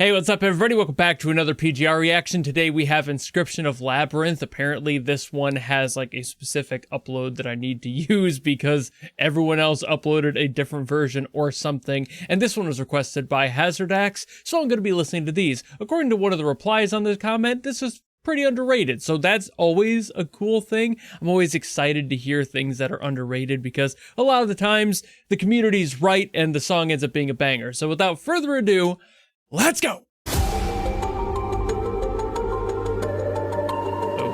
Hey, what's up everybody? Welcome back to another PGR reaction. Today we have Inscription of Labyrinth. Apparently this one has like a specific upload that I need to use because everyone else uploaded a different version or something. And this one was requested by Hazardax, so I'm going to be listening to these. According to one of the replies on this comment, this is pretty underrated, so that's always a cool thing. I'm always excited to hear things that are underrated because a lot of the times the community's right and the song ends up being a banger. So without further ado, let's go!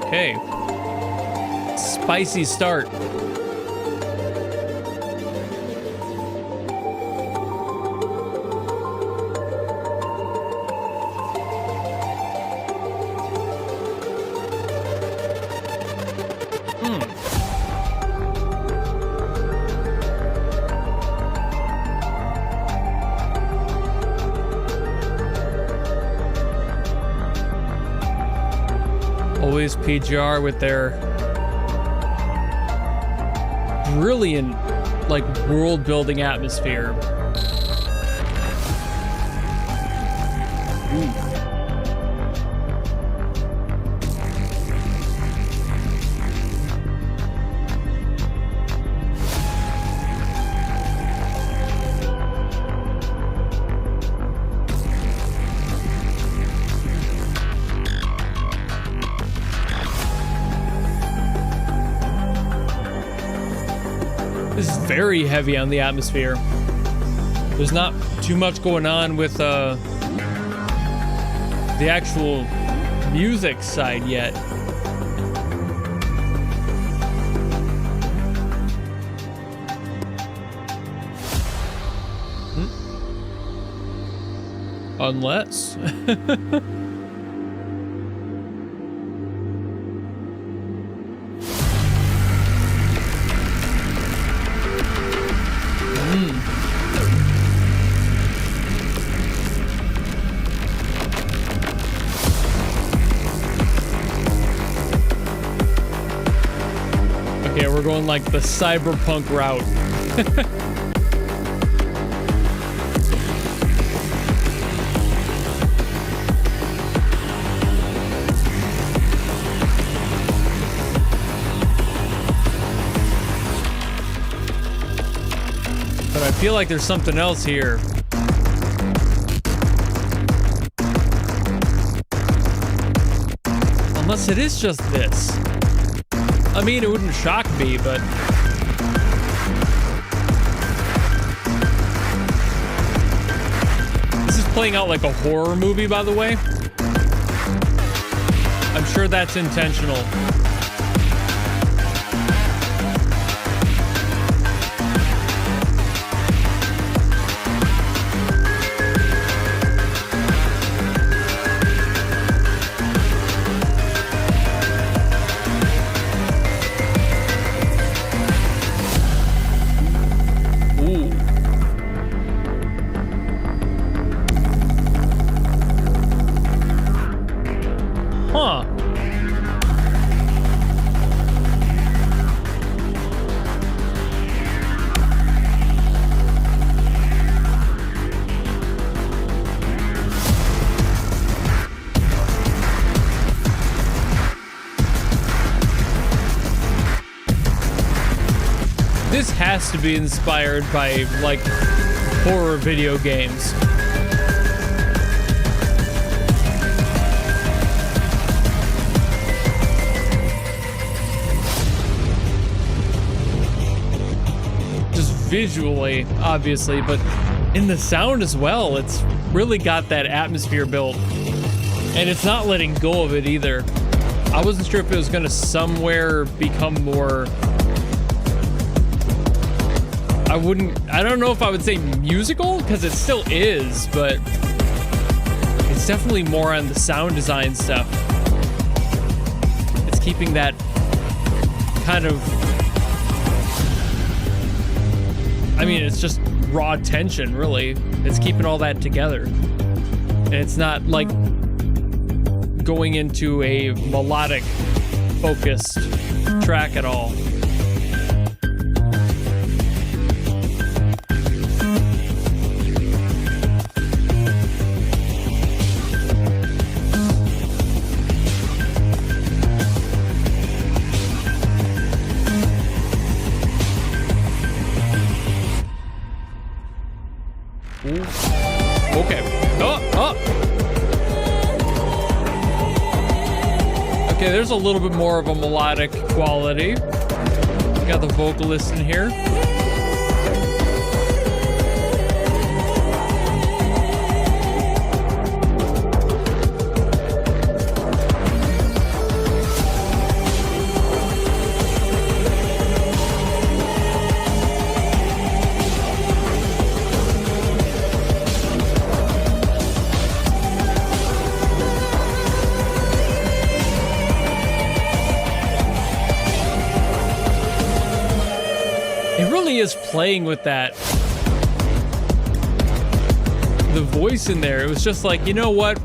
Okay. Spicy start. Always PGR with their brilliant, like, world-building atmosphere. Ooh. This is very heavy on the atmosphere. There's not too much going on with the actual music side yet. Unless. Okay, we're going like the Cyberpunk route. But I feel like there's something else here. Unless it is just this. I mean, it wouldn't shock me, but... This is playing out like a horror movie, by the way. I'm sure that's intentional. Huh. This has to be inspired by, like, horror video games. Visually, obviously, but in the sound as well, it's really got that atmosphere built, and it's not letting go of it either. I wasn't sure if it was going to somewhere become more, I don't know if I would say musical, because it still is, but it's definitely more on the sound design stuff. It's keeping that kind of, I mean, it's just raw tension, really. It's keeping all that together. And it's not like going into a melodic focused track at all. Oh! Okay, there's a little bit more of a melodic quality. Got the vocalist in here. Is playing with that, the voice in there. It was just like, you know what,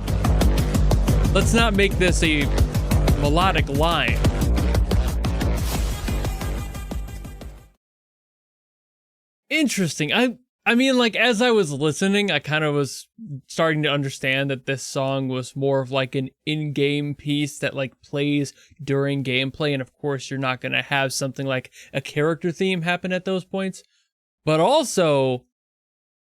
let's not make this a melodic line. Interesting. I mean, like, as I was listening, I kind of was starting to understand that this song was more of like an in-game piece that like plays during gameplay. And of course, you're not going to have something like a character theme happen at those points, but also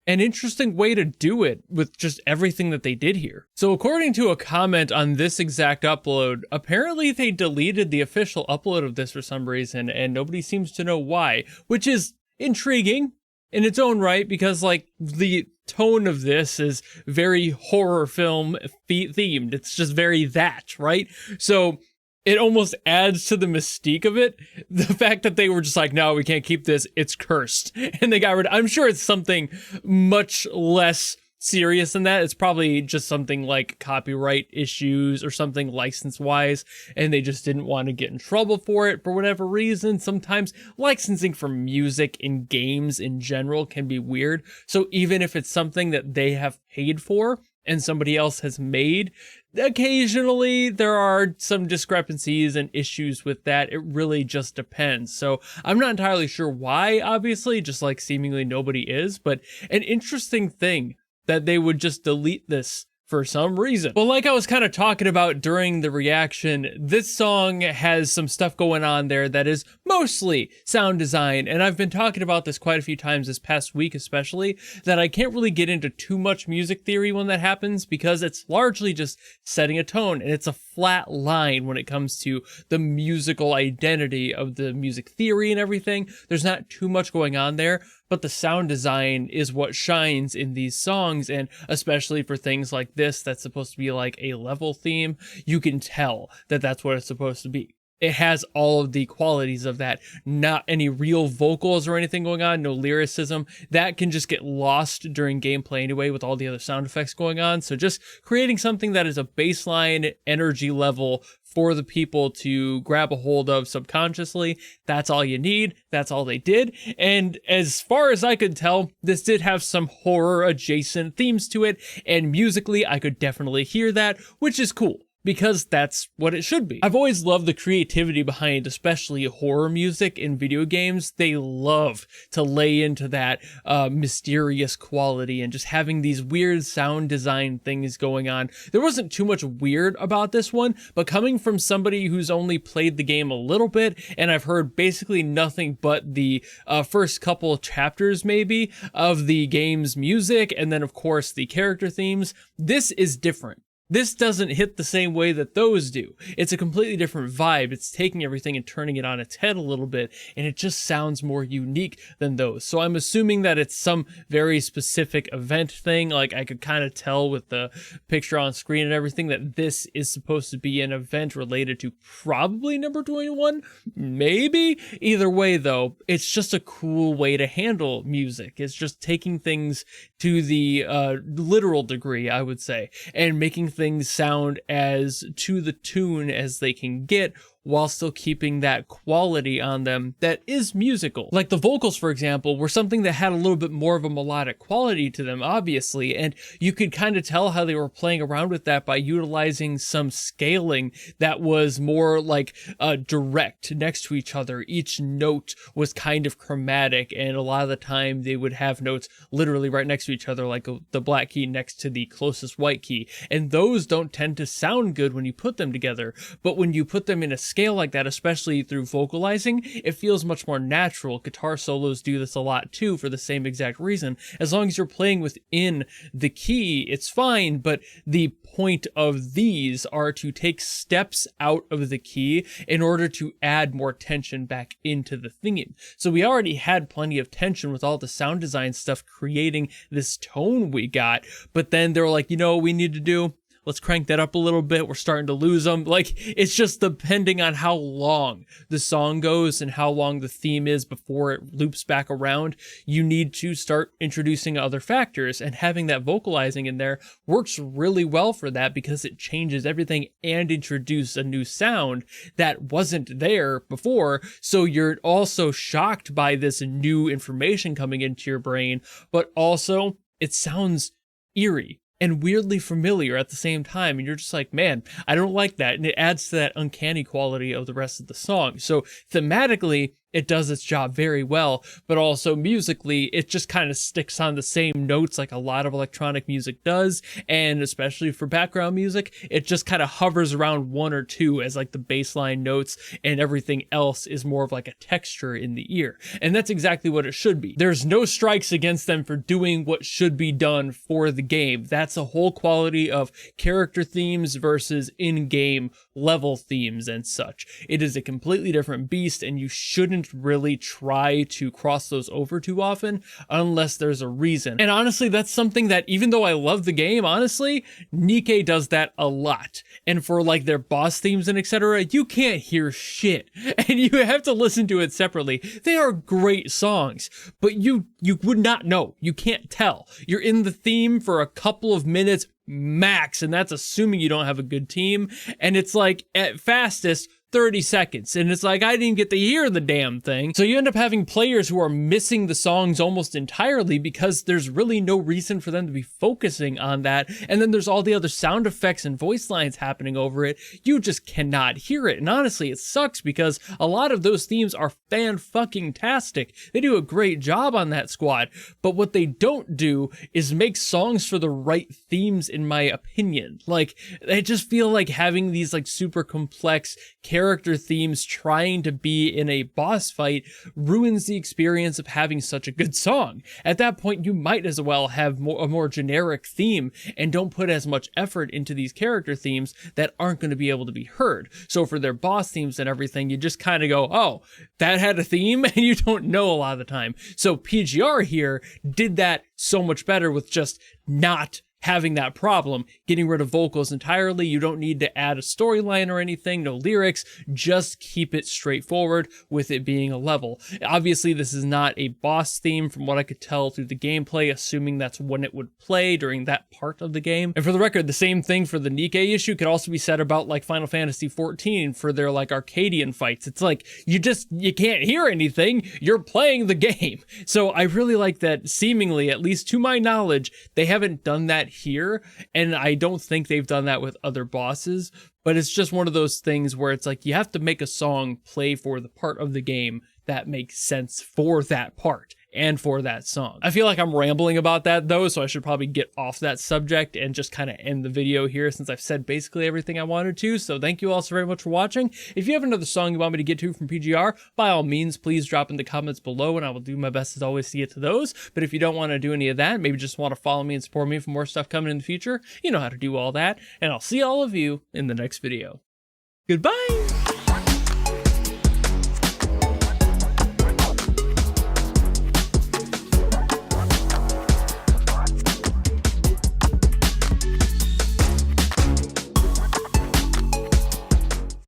an interesting way to do it with just everything that they did here. So according to a comment on this exact upload, apparently they deleted the official upload of this for some reason, and nobody seems to know why, which is intriguing in its own right, because like the tone of this is very horror film themed. It's just very that, right? So it almost adds to the mystique of it. The fact that they were just like, no, we can't keep this. It's cursed. And they got rid of, I'm sure it's something much less serious than that. It's probably just something like copyright issues or something license wise, and they just didn't want to get in trouble for it for whatever reason. Sometimes licensing for music in games in general can be weird. So even if it's something that they have paid for and somebody else has made, occasionally there are some discrepancies and issues with that. It really just depends. So I'm not entirely sure why, obviously, just like seemingly nobody is, but an interesting thing that they would just delete this for some reason. Well, like I was kind of talking about during the reaction, this song has some stuff going on there that is mostly sound design, and I've been talking about this quite a few times this past week especially, that I can't really get into too much music theory when that happens, because it's largely just setting a tone, and it's a flat line when it comes to the musical identity of the music theory and everything. There's not too much going on there, but the sound design is what shines in these songs, and especially for things like this that's supposed to be like a level theme, you can tell that that's what it's supposed to be. It has all of the qualities of that, not any real vocals or anything going on, no lyricism. That can just get lost during gameplay anyway with all the other sound effects going on. So just creating something that is a baseline energy level for the people to grab a hold of subconsciously, that's all you need. That's all they did. And as far as I could tell, this did have some horror adjacent themes to it, and musically I could definitely hear that, which is cool, because that's what it should be. I've always loved the creativity behind especially horror music in video games. They love to lay into that mysterious quality and just having these weird sound design things going on. There wasn't too much weird about this one, but coming from somebody who's only played the game a little bit, and I've heard basically nothing but the first couple of chapters maybe of the game's music, and then of course the character themes, this is different. This doesn't hit the same way that those do. It's a completely different vibe. It's taking everything and turning it on its head a little bit, and it just sounds more unique than those. So I'm assuming that it's some very specific event thing. Like, I could kind of tell with the picture on screen and everything that this is supposed to be an event related to probably number 21, maybe. Either way, though, it's just a cool way to handle music. It's just taking things to the literal degree, I would say, and making things sound as to the tune as they can get, while still keeping that quality on them that is musical. Like the vocals, for example, were something that had a little bit more of a melodic quality to them, obviously, and you could kind of tell how they were playing around with that by utilizing some scaling that was more like direct next to each other. Each note was kind of chromatic, and a lot of the time they would have notes literally right next to each other, like the black key next to the closest white key, and those don't tend to sound good when you put them together, but when you put them in a scale like that, especially through vocalizing, it feels much more natural. Guitar solos do this a lot too for the same exact reason. As long as you're playing within the key, it's fine, but the point of these are to take steps out of the key in order to add more tension back into the theme. So we already had plenty of tension with all the sound design stuff creating this tone we got, but then they were like, you know what we need to do? Let's crank that up a little bit. We're starting to lose them. Like, it's just depending on how long the song goes and how long the theme is before it loops back around. You need to start introducing other factors, and having that vocalizing in there works really well for that because it changes everything and introduces a new sound that wasn't there before. So you're also shocked by this new information coming into your brain, but also it sounds eerie and weirdly familiar at the same time, and you're just like, man, I don't like that, and it adds to that uncanny quality of the rest of the song. So thematically, it does its job very well, but also musically, it just kind of sticks on the same notes like a lot of electronic music does, and especially for background music, it just kind of hovers around one or two as like the baseline notes, and everything else is more of like a texture in the ear. And that's exactly what it should be. There's no strikes against them for doing what should be done for the game. That's a whole quality of character themes versus in-game level themes and such. It is a completely different beast, and you shouldn't really try to cross those over too often unless there's a reason. And honestly, that's something that, even though I love the game, honestly, Nikke does that a lot. And for like their boss themes and etc., you can't hear shit, and you have to listen to it separately. They are great songs, but you would not know. You can't tell. You're in the theme for a couple of minutes max, and that's assuming you don't have a good team, and it's like at fastest 30 seconds, and it's like, I didn't get to hear the damn thing. So you end up having players who are missing the songs almost entirely because there's really no reason for them to be focusing on that, and then there's all the other sound effects and voice lines happening over it. You just cannot hear it, and honestly, it sucks because a lot of those themes are fan-fucking-tastic. They do a great job on that squad, but what they don't do is make songs for the right themes, in my opinion. Like, I just feel like having these like super complex character themes trying to be in a boss fight ruins the experience of having such a good song. At that point, you might as well have a more generic theme and don't put as much effort into these character themes that aren't going to be able to be heard. So for their boss themes and everything, you just kind of go, oh, that had a theme, and you don't know a lot of the time. So PGR here did that so much better with just not having that problem, getting rid of vocals entirely. You don't need to add a storyline or anything, no lyrics, just keep it straightforward with it being a level. Obviously, this is not a boss theme from what I could tell through the gameplay, assuming that's when it would play during that part of the game. And for the record, the same thing for the Nikke issue could also be said about like Final Fantasy XIV for their like Arcadian fights. It's like, you can't hear anything, you're playing the game. So I really like that, seemingly, at least to my knowledge, they haven't done that here, and I don't think they've done that with other bosses, but it's just one of those things where it's like you have to make a song play for the part of the game that makes sense for that part and for that song. I feel like I'm rambling about that though, so I should probably get off that subject and just kind of end the video here since I've said basically everything I wanted to. So thank you all so very much for watching. If you have another song you want me to get to from PGR, by all means, please drop in the comments below and I will do my best as always to get to those. But if you don't want to do any of that, maybe just want to follow me and support me for more stuff coming in the future, you know how to do all that. And I'll see all of you in the next video. Goodbye!